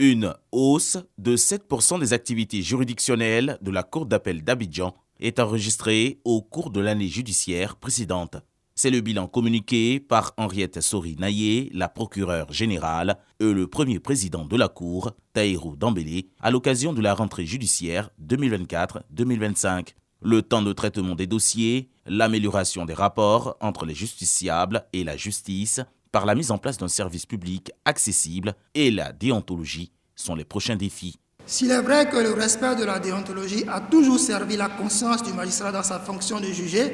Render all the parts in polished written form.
Une hausse de 7% des activités juridictionnelles de la Cour d'appel d'Abidjan est enregistrée au cours de l'année judiciaire précédente. C'est le bilan communiqué par Henriette Sori-Naye, la procureure générale, et le premier président de la Cour, Tahirou Dembélé, à l'occasion de la rentrée judiciaire 2024-2025. Le temps de traitement des dossiers, l'amélioration des rapports entre les justiciables et la justice, par la mise en place d'un service public accessible et la déontologie sont les prochains défis. S'il est vrai que le respect de la déontologie a toujours servi la conscience du magistrat dans sa fonction de juger,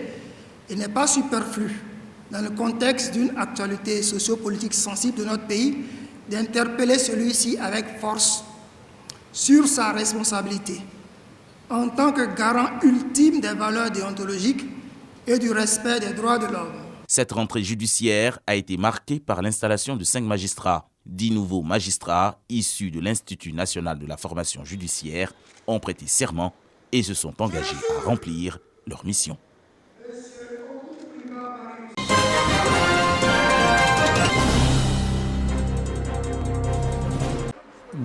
il n'est pas superflu, dans le contexte d'une actualité sociopolitique sensible de notre pays, d'interpeller celui-ci avec force sur sa responsabilité en tant que garant ultime des valeurs déontologiques et du respect des droits de l'homme. Cette rentrée judiciaire a été marquée par l'installation de 5 magistrats. 10 nouveaux magistrats issus de l'Institut national de la formation judiciaire ont prêté serment et se sont engagés à remplir leur mission.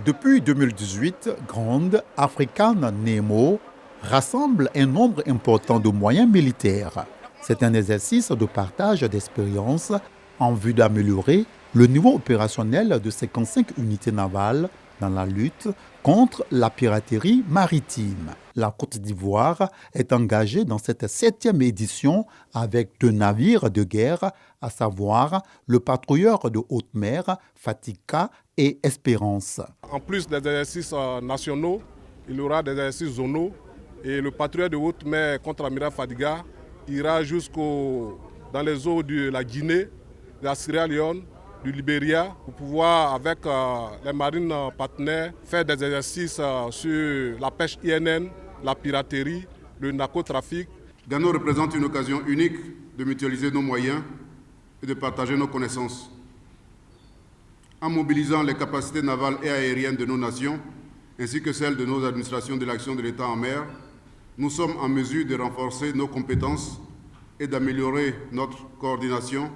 Depuis 2018, Grande African Nemo rassemble un nombre important de moyens militaires. C'est un exercice de partage d'expériences en vue d'améliorer le niveau opérationnel de 55 unités navales dans la lutte contre la piraterie maritime. La Côte d'Ivoire est engagée dans cette 7e édition avec 2 navires de guerre, à savoir le patrouilleur de haute mer Fatika et Espérance. En plus des exercices nationaux, il y aura des exercices zonaux et le patrouilleur de haute mer contre l'amiral Fadiga ira dans les eaux de la Guinée, de la Sierra Leone, du Libéria, pour pouvoir, avec les marines partenaires, faire des exercices sur la pêche INN, la piraterie, le narcotrafic. Gano représente une occasion unique de mutualiser nos moyens et de partager nos connaissances. En mobilisant les capacités navales et aériennes de nos nations, ainsi que celles de nos administrations de l'action de l'État en mer, nous sommes en mesure de renforcer nos compétences et d'améliorer notre coordination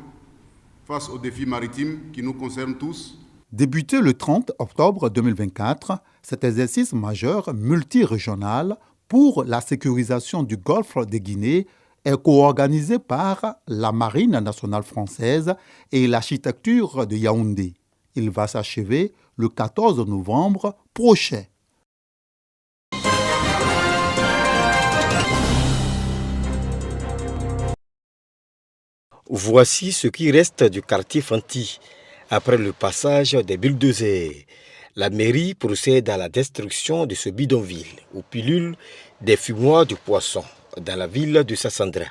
face aux défis maritimes qui nous concernent tous. Débuté le 30 octobre 2024, cet exercice majeur multirégional pour la sécurisation du golfe de Guinée est co-organisé par la Marine nationale française et l'architecture de Yaoundé. Il va s'achever le 14 novembre prochain. Voici ce qui reste du quartier Fanti après le passage des bulldozers. La mairie procède à la destruction de ce bidonville aux pilules des fumoirs du poisson dans la ville de Sassandra.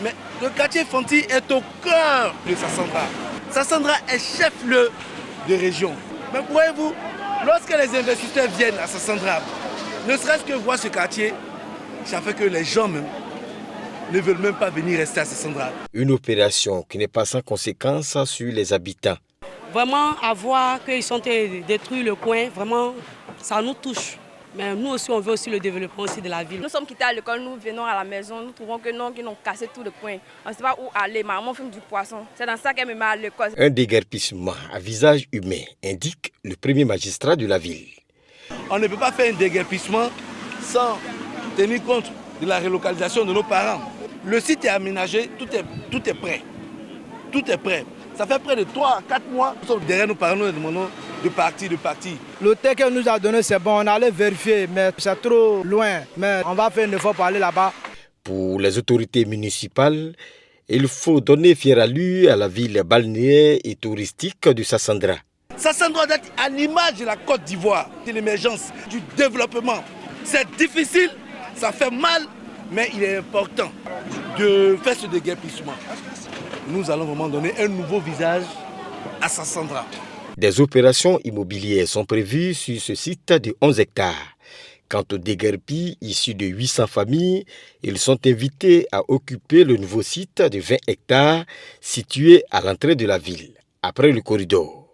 Mais le quartier Fanti est au cœur de Sassandra. Sassandra est chef-lieu de région. Mais voyez-vous, lorsque les investisseurs viennent à Sassandra, ne serait-ce que voir ce quartier, ça fait que les gens même ne veulent même pas venir rester à Sassandra. Une opération qui n'est pas sans conséquences sur les habitants. Vraiment, à voir qu'ils sont détruits le coin, vraiment, ça nous touche. Mais nous aussi, on veut aussi le développement aussi de la ville. Nous sommes quittés à l'école, nous venons à la maison, nous trouvons que non, qu'ils ont cassé tout le coin. On ne sait pas où aller, maman fume du poisson. C'est dans ça qu'elle me met à l'école. Un déguerpissement à visage humain indique le premier magistrat de la ville. On ne peut pas faire un déguerpissement sans tenir compte de la relocalisation de nos parents. Le site est aménagé, tout est prêt. Tout est prêt. Ça fait près de 3 à 4 mois. Nous sommes derrière nos parents, nous demandons de partir. Le texte qu'elle nous a donné, c'est bon, on allait vérifier, mais c'est trop loin. Mais on va faire un effort pour aller là-bas. Pour les autorités municipales, il faut donner fière allure à la ville balnéaire et touristique de Sassandra. Sassandra doit être à l'image de la Côte d'Ivoire, de l'émergence, du développement. C'est difficile, ça fait mal, mais il est important de faire ce déguerpissement. Nous allons vraiment donner un nouveau visage à Sassandra. Des opérations immobilières sont prévues sur ce site de 11 hectares. Quant aux déguerpis issus de 800 familles, ils sont invités à occuper le nouveau site de 20 hectares situé à l'entrée de la ville, après le corridor.